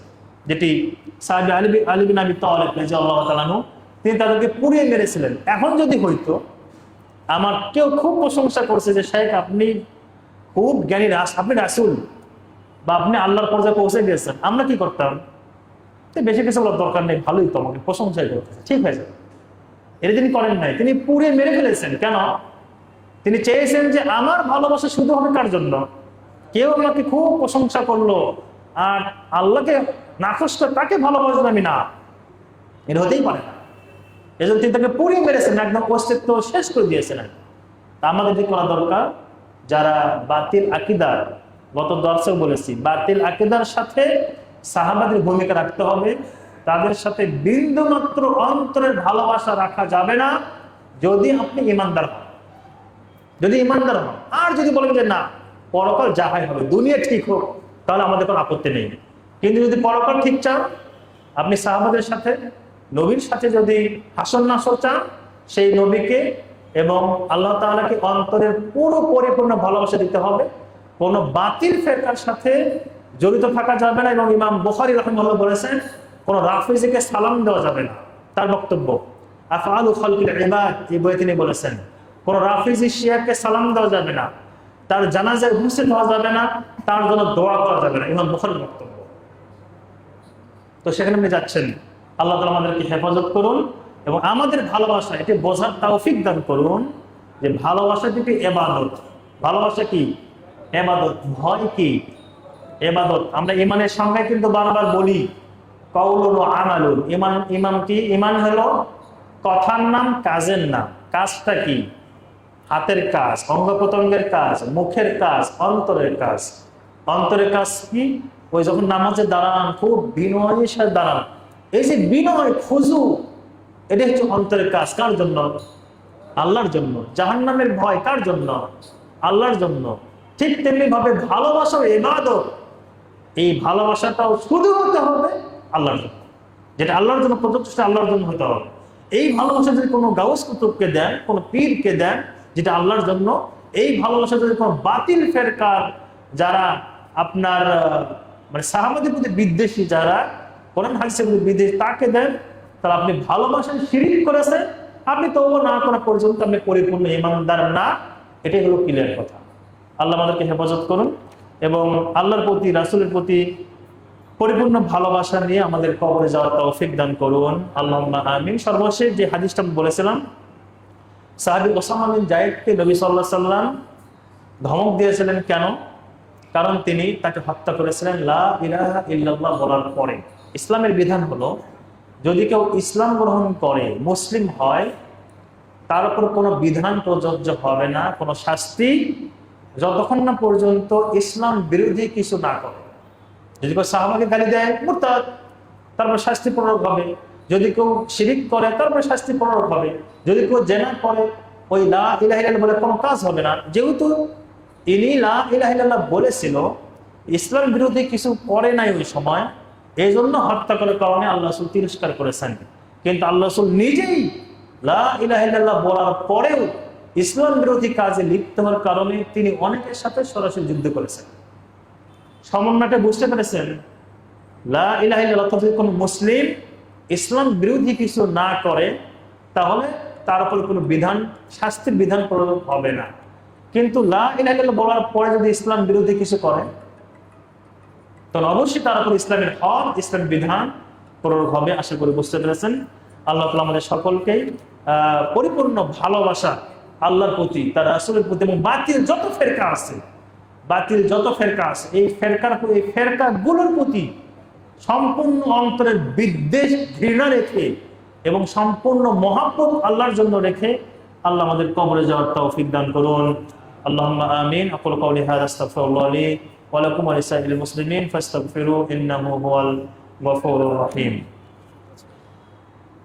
যেটি সাহাবী আলী বিন আবি তালিব রাদিয়াল্লাহু তাআলা আনহু তিনি তাদেরকে পুড়িয়ে মেরেছিলেন। এখন যদি হইতো আমার কেউ খুব প্রশংসা করছে যে শেখ আপনি খুব জ্ঞানী, আপনি রাসূল বা আপনি আল্লাহর পর্যায়ে পৌঁছে গেছেন, আমরা কি করতাম? বেশি কিছু বলার দরকার নেই, ভালোই তো, আমাকে প্রশংসাই করতেছে, ঠিক হয়েছে। এটা তিনি করেন নাই, তিনি পুড়িয়ে মেরে ফেলেছেন। কেন? তিনি চেয়েছেন যে আমার ভালোবাসা শুধু হবে কার জন্য? কেউ আমাকে খুব প্রশংসা করলো আর আল্লাহকে নাকশ করে তাকে ভালোবাসবেন আমি না, এটা হতেই পারে না। এই জন্য তিনি তাকে পুড়িয়ে মেরেছেন, একদম অস্তিত্ব শেষ করে দিয়েছেন। তা আমাদের কি করা দরকার? যারা বাতিল আকীদার, গত দর্শক বলেছি, বাতিল আকীদার সাথে সাহাবাদের ভূমিকা রাখতে হবে। তাদের সাথে বিন্দুমাত্র অন্তরের ভালোবাসা রাখা যাবে না যদি আপনি ঈমানদার হন। যদি ঈমানদার হন আর যদি বলেন যে না পরকাল যাহাই হবে, দুনিয়া ঠিক হোক, তাহলে আমাদের কোনো আপত্তি নেই। কিন্তু যদি পরকাল ঠিক চান, আপনি সাহাবাদের সাথে, নবীর সাথে যদি হাসর নাসর চান, সেই নবীকে এবং আল্লাহ তাআলাকে অন্তরের পুরো পরিপূর্ণ ভালোবাসা দিতে হবে। কোনো বাতিল ফেরকার সাথে জড়িত থাকা যাবে না। এবং ইমাম বুখারী রাহিমাহুল্লাহ বলেছেন কোনো রাফিজিকে সালাম দেওয়া যাবে না। তার বক্তব্য আফআলু খালকিল ইবাদ, এই বইয়ে তিনি বলেছেন কোনো রাফিজি শিয়াকে সালাম দেওয়া যাবে না, তার জানাজায় উপস্থিত হওয়া যাবে না, তার জন্য দোয়া করা যাবে না। ইমাম বুখারীর বক্তব্য। তো সেখানে আপনি যাচ্ছেন, আল্লাহ তাআলা আমাদেরকে হেফাজত করুন এবং আমাদের ভালোবাসা এটি বোঝার তৌফিক দান করুন যে ভালোবাসা দুটি ইবাদত। ভালোবাসা কি? ইবাদত। ভয় কি? ইবাদত। আমরা ঈমানের সংজ্ঞায় কিন্তু বারবার বলি কাউলুন ওয়া আমালুন। ঈমান কি? ঈমান হলো কথার নাম, কাজের নাম। কাজটা কি? হাতের কাজ, অঙ্গ প্রত্যঙ্গের কাজ, মুখের কাজ, অন্তরের কাজ। অন্তরের কাজ কি? ওই যখন নামাজে দাঁড়ান খুব বিনয়ের সাথে দাঁড়ান, এই যে বিনয়, খুজু, এটা হচ্ছে অন্তরের কাজ। কার জন্য? আল্লাহর জন্য। জাহান্নামের ভয় কার জন্য? আল্লাহর জন্য। ঠিক তেমনি ভাবে ভালোবাসা ইবাদত, এই ভালোবাসাটাও শুধু হতে হবে আল্লাহর জন্য। যেটা আল্লাহর জন্য প্রযোজ্য সেটা আল্লাহর জন্য হতে হবে। এই ভালোবাসা যদি কোনো গাউস কুতুবকে দেন, কোনো পীরকে দেন, যেটা আল্লাহর জন্য, এই ভালোবাসা যদি কোনো বাতিল ফেরকার যারা আপনার মানে সাহাবাদের প্রতি বিদ্বেষী, যারা কোরআন হাদিসের প্রতি বিদ্বেষী, তাকে দেন, তাহলে আপনি ভালোবাসায় শিরক করেছেন। আপনি তওবা না করা পর্যন্ত আপনি পরিপূর্ণ ঈমানদার না। এটাই হলো ক্লিয়ার কথা। আল্লাহ আমাদেরকে হেফাজত করুন এবং আল্লাহর প্রতি, রাসূলের প্রতি পরিপূর্ণ ভালোবাসা নিয়ে আমাদের কবরে যাওয়ার তৌফিক দান করুন, আল্লাহুম্মা আমিন। সর্বশেষ যে হাদিসটা আমি বলেছিলাম, সাহাবী উসামা বিন যায়েদকে নবী সাল্লাল্লাহু আলাইহি সাল্লাম ধমক দিয়েছিলেন। কেন? কারণ তিনি তাকে হত্যা করেছিলেন লা ইলাহা ইল্লাল্লাহ বলার পরে। ইসলামের বিধান হলো যদি কেউ ইসলাম গ্রহণ করে, মুসলিম হয়, তার উপর কোনো বিধান প্রযোজ্য হবে না, কোনো শাস্তি, যতক্ষণ না পর্যন্ত ইসলাম বিরোধী কিছু না করে। যদি কেউ সাহাবাকে গালি দেয়, মুরতাদ, তারপর শাস্তি প্রয়োগ হবে। যদি কেউ শিরিক করে, তারপরে শাস্তি প্রয়োগ হবে। যদি কেউ জেনা করে, ওই লা ইলাহা ইল্লাল্লাহ বলে কোনো কাজ হবে না। যেহেতু ইনি লা ইলাহা ইল্লাল্লাহ বলেছিল, ইসলাম বিরোধী কিছু করে নাই ওই সময়, এই জন্য হত্যা করার কারণে আল্লাহ রাসূল তিরস্কার করেছেন। কিন্তু আল্লাহ রাসূল নিজেই লা ইলাহা ইল্লাল্লাহ বলার পরেও ইসলাম বিরোধী কাজে লিপ্ত হওয়ার কারণে তিনি অনেকের সাথে সরাসরি যুদ্ধ করেছেন। সমন্বয়টা বুঝতে পেরেছেন? লা ইলাহা ইল্লাল্লাহ, যদি কোনো মুসলিম ইসলাম বিরোধী কিছু না করে, তাহলে তার উপর কোনো বিধান, শাস্তির বিধান প্রয়োগ হবে না। কিন্তু লা ইলাহা ইল্লাল্লাহ বলার পরে যদি ইসলাম বিরোধী কিছু করে, তখন অবশ্যই তার উপর ইসলামের হক, ইসলামের বিধান প্রয়োগ হবে। আশা করি বুঝতে পেরেছেন। আল্লাহ তাআলা আমাদের সকলকে পরিপূর্ণ ভালোবাসা আল্লাহর প্রতি, তার রাসূলের প্রতি এবং বাতিল যত ফেরকা আছে, এই ফেরকাগুলোর প্রতি সম্পূর্ণ অন্তরের বিদ্বেষ, ঘৃণা রেখে এবং সম্পূর্ণ মহাব্বত আল্লাহর জন্য রেখে আল্লাহ আমাদের কবরে যাওয়ার তৌফিক দান করুন। আল্লাহুম্মা আমিন। আকুলু কাওলি হাযা আস্তাগফিরুল্লাহ লি ওয়া লাকুম ওয়া লিসাইরিল মুসলিমিন ফাস্তাগফিরু ইন্নাহু হুয়াল গফুরুর রহিম।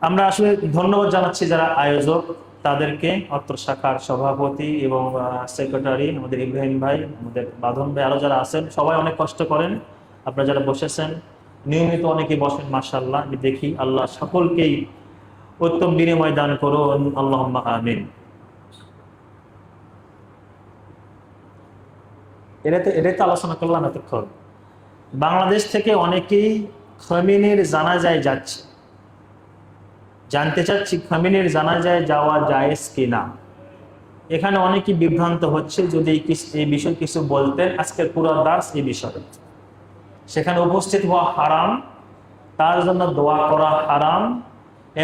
আমরা আসলে ধন্যবাদ জানাচ্ছি যারা আয়োজক, তাদেরকে, অত্র শাখার সভাপতি এবং সেক্রেটারি আমাদের ইব্রাহিম ভাই, আমাদের বাঁধন ভাই, আরো যারা আছেন, সবাই অনেক কষ্ট করেন। আপনারা যারা বসেছেন, নিয়মিত অনেকেই বসেন, মাশাআল্লাহ, আমি দেখি। আল্লাহ সকলকেই উত্তম বিনিময় দান করুন, আল্লাহুম্মা আমিন। এটাই তো আলোচনা করলাম এতক্ষণ। বাংলাদেশ থেকে অনেকেই খমিনির জানাজায় যাচ্ছে, জানতে চাচ্ছি খমিনির জানাজায় যাওয়া জায়েজ কিনা। এখানে অনেকেই বিভ্রান্ত হচ্ছে, যদি এই বিষয়ে কিছু বলতেন। আজকের পুরো দার্স এই বিষয়ে। সেখানে উপস্থিত হওয়া হারাম, তার জন্য দোয়া করা হারাম,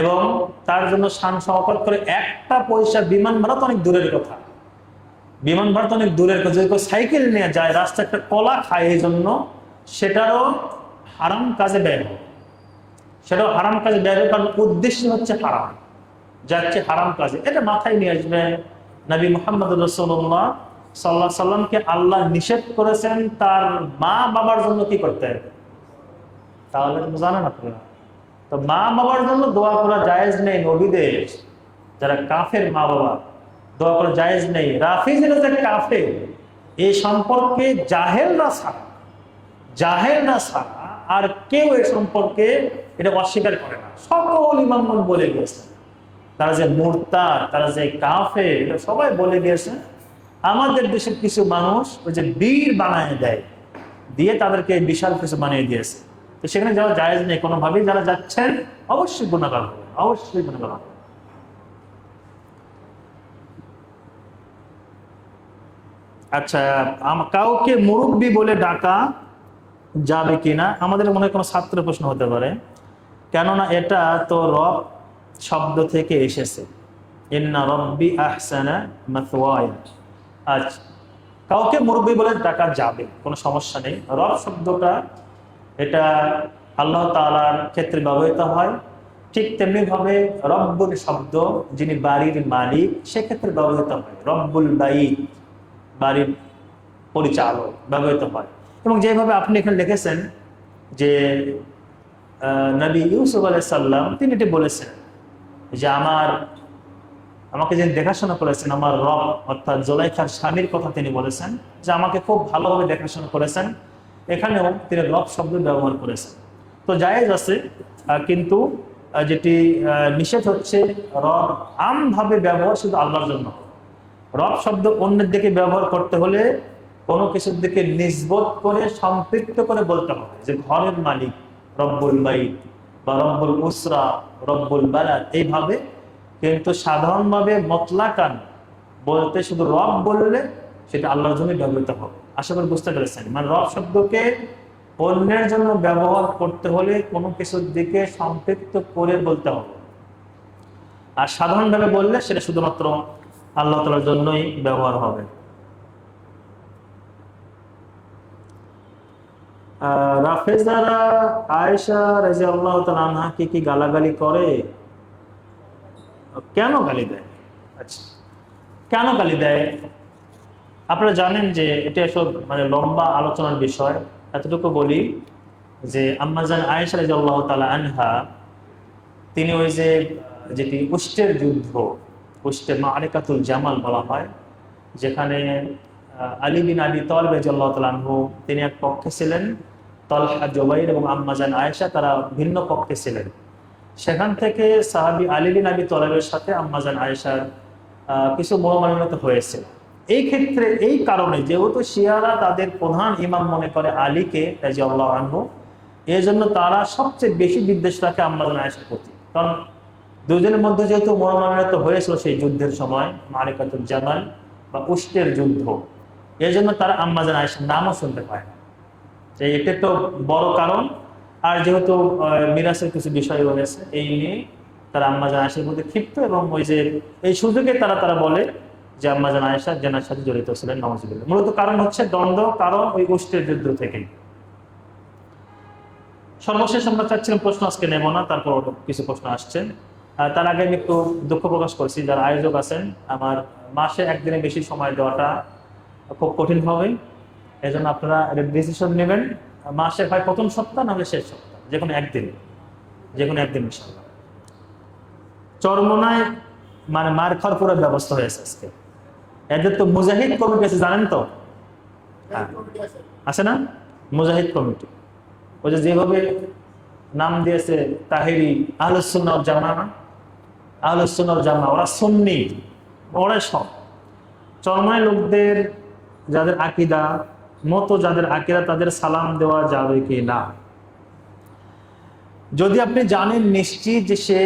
এবং তার জন্য শান শওকত করে একটা পয়সা বিমান ভাড়া তো অনেক দূরের কথা, বিমান ভাড়া তো অনেক দূরের কথা। যদি কেউ সাইকেল নিয়ে যায়, রাস্তায় একটা কলা খায়, এই জন্য সেটারও হারাম কাজে ব্যয় হবে, সেটাও হারাম কাজে ব্যয় হবে, কারণ উদ্দেশ্য হচ্ছে হারাম, যাচ্ছে হারাম কাজে। এটা মাথায় নিয়ে আসবেন। নবী মুহাম্মদ রাসূলুল্লাহ সাল্লাল্লাহু আলাইহি সাল্লামকে আল্লাহ নিষেধ করেছেন তার মা বাবার জন্য কি করতে হবে, তাহলে জানেন আপনারা। তো মা বাবার জন্য দোয়া করা জায়েজ নেই। নবীদের যারা কাফের মা বাবা, দোয়া করা জায়েজ নেই। রাফিজেরা যে কাফের, এই সম্পর্কে জাহেলরা ছাড়া আর কেউ এ সম্পর্কে এটা অস্বীকার করে না। সকল ইমামগণ বলে গিয়েছেন তারা যে মুরতাদ, তারা যে কাফের, এটা সবাই বলে গিয়েছেন। আমাদের দেশের কিছু মানুষ ওই যে বীর বানায় দেয়, দিয়ে তাদেরকে বিশাল কিছু বানিয়ে দিয়েছে। তো সেখানে যাওয়া জায়েজ নেই কোনোভাবেই। যারা যাচ্ছেন অবশ্যই গুনাহগার হবে, অবশ্যই গুনাহগার হবে। আচ্ছা, কাউকে মুরব্বি বলে ডাকা যাবে কিনা, আমাদের মনে হয় কোনো ছাত্র প্রশ্ন হতে পারে, কেননা এটা তো রব শব্দ থেকে এসেছে, ইন্না রব্বি আহসানা মাথওয়ায়া। আচ্ছা, কাউকে মুরব্বি বলে ডাকা যাবে, কোনো সমস্যা নেই। রব শব্দটা এটা আল্লাহ তাআলার ক্ষেত্রে ব্যবহৃত হয়, ঠিক তেমনি ভাবে রব্বুল শব্দ যিনি বাড়ির মালিক সেক্ষেত্রে ব্যবহৃত হয়। রব্বুল বাইত, বাড়ির পরিচালক ব্যবহৃত হয়। এবং যেভাবে আপনি এখানে লিখেছেন যে নবী ইউসুফ আলাইহিস সালাম তিনি এটি বলেছেন যে আমাকে যিনি দেখাশোনা করেছেন, আমার রব, অর্থাৎ জুলাইখার স্বামীর কথা তিনি বলেছেন যে আমাকে খুব ভালোভাবে দেখাশোনা করেছেন। এখানেও তিনি রব শব্দ ব্যবহার করেছেন। তো জায়েজ আছে, কিন্তু যেটি নিষেধ হচ্ছে রব আমভাবে ব্যবহার শুধু আল্লাহর জন্য। রব শব্দ অন্যের দিকে ব্যবহার করতে হলে কোনো কিছুর দিকে নিসবত করে সম্পৃক্ত করে বলতে হবে, যে ঘরের মালিক রব্বুল বাইত বা রব্বুল উসরা, রব্বুল বালাদ, এইভাবে। কিন্তু সাধারণভাবে মতলাকান বলতে শুধু রব বললে সেটা আল্লাহর জন্য ব্যবহৃত হবে। আশা করি বুঝতে পেরেছেন। মানে রব শব্দকে অন্যের জন্য ব্যবহার করতে হলে কোনো কিছুর দিকে সম্পৃক্ত করে বলতে হবে, আর সাধারণভাবে বললে সেটা শুধুমাত্র আল্লাহ তাআলার জন্যই ব্যবহার হবে। রাফেজারা আয়েশা রাদিয়াল্লাহু তাআলা আনহাকে কি গালাগালি করে? কেন গালি দেয়? আচ্ছা, কেন গালি দেয়? আপনারা জানেন যে এটা সব মানে লম্বা আলোচনার বিষয়। এতটুকু বলি যে আম্মাজান আয়েশা রাদিয়াল্লাহু তাআলা আনহা তিনি ওই যে যেটি উষ্টের যুদ্ধ, উষ্টে মারিকাতুল জামাল বলা হয়, যেখানে আলী বিন আবি তালিব রাদিয়াল্লাহু তাআলা আনহু তিনি এক পক্ষে ছিলেন, তালহা, জুবাইর এবং আম্মাজান আয়েশা তারা ভিন্ন পক্ষে ছিলেন। সেখান থেকে সাহাবী আলী বিন আবি তালিবের সাথে আম্মাজান আয়েশার কিছু মনোমালিন্য হয়েছে। এই ক্ষেত্রে এই কারণে যেহেতু শিয়ারা তাদের প্রধান ইমাম মনে করে আলীকে রাদিয়াল্লাহু আনহু, এই জন্য তারা সবচেয়ে বেশি বিদ্বেষ রাখে আম্মাজান আয়েশার প্রতি। কারণ দুজনের মধ্যে যেহেতু মনোমালিন্য হয়েছিল সেই যুদ্ধের সময়, মারিকাতুল জামাল বা উষ্টের যুদ্ধ, এই জন্য তারা আম্মাজান আয়েশার নামও শুনতে পায় না। এটা তো বড় কারণ। আর যেহেতু মিরাসের কিছু বিষয় রয়েছে, এই নিয়ে তারা আম্মাজান আয়েশার মধ্যে ক্ষিপ্ত, এবং ওই যে এই সুযোগে তারা বলে যে আম্মাজান আয়েশা জেনার সাথে জড়িত ছিলেন, নাউজুবিল্লাহ। মূলত কারণ হচ্ছে দ্বন্দ্ব, কারণ ওই উষ্টের যুদ্ধ থেকে। সর্বশেষ আমরা চাচ্ছিলাম প্রশ্ন আজকে নেব না, তারপর কিছু প্রশ্ন আসছে। তার আগে আমি একটু দুঃখ প্রকাশ করছি যারা আয়োজক আছেন, আমার মাসে একদিনে বেশি সময় দেওয়াটা খুব কঠিন হবে। এই জন্য আপনারা ডিসিশন নেবেন, মাসে হয় প্রথম সপ্তাহ নাহলে শেষ সপ্তাহ, যে কোনো একদিন ইনশাআল্লাহ। চরমোনায় মানে মার খাওয়ার পুরো ব্যবস্থা হয়েছে আজকে। এদের তো মুজাহিদ কমিটি আছে, জানেন তো? আছে না মুজাহিদ কমিটি? ওই যে যেভাবে নাম দিয়েছে তাহেরি আহলুস সুন্নাহ ওয়াল জামাআহ, আহলুস সুন্নাহ ওয়াল জামাত, ওরা সুন্নি, ওরা সব। চরমনাই লোকদের যাদের আকীদা মতো, যাদের আকীদা, তাদের সালাম দেওয়া যাবে কি না? যদি আপনি জানেন নিশ্চিত যে সে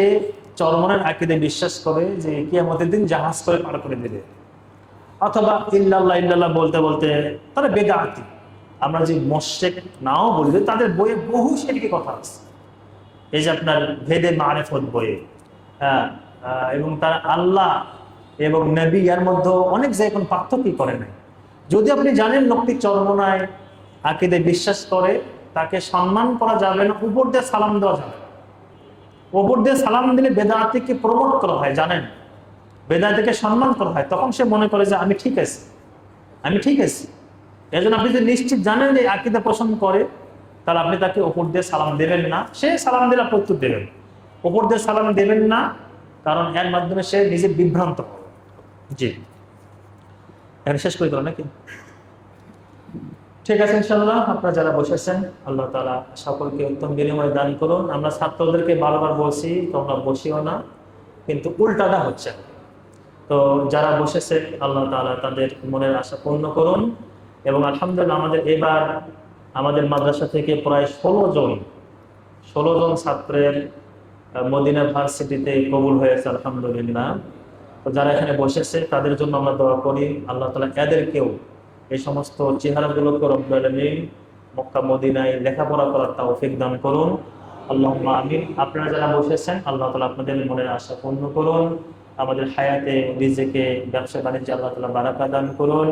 চরমনার আকীদায় বিশ্বাস করে যে কিয়ামতের দিন জাহাজ করে পার করে দেবে, অথবা ইল্লাল্লাহ ইল্লাল্লাহ বলতে বলতে তারা বেদাতি, আমরা যে মুশরিক নাও বলি, তাদের বইয়ে বহু শিরকি কথা আছে। এই যে আপনার ভেদে মারিফত বইয়ে, এবং তারা আল্লাহ এবং নবী এর মধ্যে অনেক জায়গায় কোনো পার্থক্য করে নাই। যদি আপনি জানেন লোকটি চরমনায় আকীদায় বিশ্বাস করে, তাকে সম্মান করা যাবে না, উপর দিয়ে সালাম দেওয়া যাবে না। উপর দিয়ে সালাম দিলে বেদাতিকে প্রমোট করা হয়, জানেন, বেদাতিকে সম্মান করা হয়, তখন সে মনে করে যে আমি ঠিক আছি, আমি ঠিক আছি। এই জন্য আপনি যদি নিশ্চিত জানেন যে আকীদা পোষণ করে, তাহলে আপনি তাকে উপর দিয়ে সালাম দেবেন না। সে সালাম দিলে আপনি উত্তর দেবেন, উপর দিয়ে সালাম দেবেন না, কারণ এর মাধ্যমে সে নিজে বিভ্রান্ত হবে। জি, এখন শেষ করে দিল নাকি? ঠিক আছে, ইনশাআল্লাহ আপনারা যারা বসেছেন, আল্লাহ তাআলা সকলকে উত্তম বিনিময় দান করুন। আমরা ছাত্রদেরকে বারবার বলছি তোমরা বসিও না, কিন্তু উল্টাটা হচ্ছে। তো যারা বসেছে আল্লাহ তাআলা তাদের মনের আশা পূর্ণ করুন। এবং আলহামদুলিল্লাহ এবার আমাদের মাদ্রাসা থেকে প্রায় 16 জন ছাত্রের মদিনা ভার্সিটিতে কবুল হয়েছে, আলহামদুলিল্লাহ। তো যারা এখানে বসেছে তাদের জন্য আমরা দোয়া করি, আল্লাহ তাআলা এদেরকেও এই সমস্ত চেহারাগুলোকে রব্বুল আলামিন মক্কা মদিনায় লেখাপড়া করার তৌফিক দান করুন, আল্লাহুম্মা আমিন। আপনারা যারা বসেছেন আল্লাহ তাআলা আপনাদের মনের আশা পূর্ণ করুন, আমাদের হায়াতে রিজিকে ব্যবসা বাণিজ্যে আল্লাহ তাআলা বারাকা দান করুন।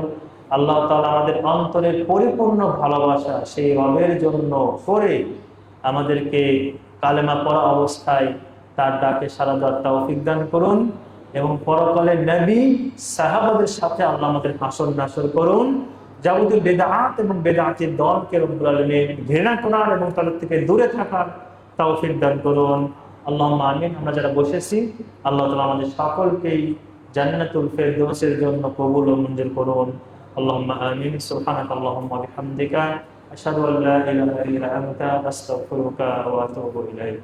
আল্লাহ তাআলা আমাদের অন্তরের পরিপূর্ণ ভালোবাসা সেই রবের জন্য করে আমাদেরকে কালেমা পড়া অবস্থায় তার ডাকে সাড়া দেওয়ার তৌফিক দান করুন, এবং পরকালে নবী সাহাবাদের সাথে আল্লাহ আমাদের হাসর নাসর করুন। যাবতীয় বেদাত এবং বেদাতের দলকে রব্বুল আলামিন ঘৃণা করার এবং তাদের থেকে দূরে থাকার তৌফিক দান করুন, আল্লাহুম্মা আমিন। আমরা যারা বসেছি আল্লাহ তাআলা আমাদের সকলকেই জান্নাতুল ফিরদাউসের জন্য কবুল ও মঞ্জুর করুন, আল্লাহুম্মা আমিন। সুবহানাকা আল্লাহুম্মা ওয়া বিহামদিকা আশহাদু আল্লা ইলাহা ইল্লা আনতা আস্তাগফিরুকা ওয়া আতুবু ইলাইক।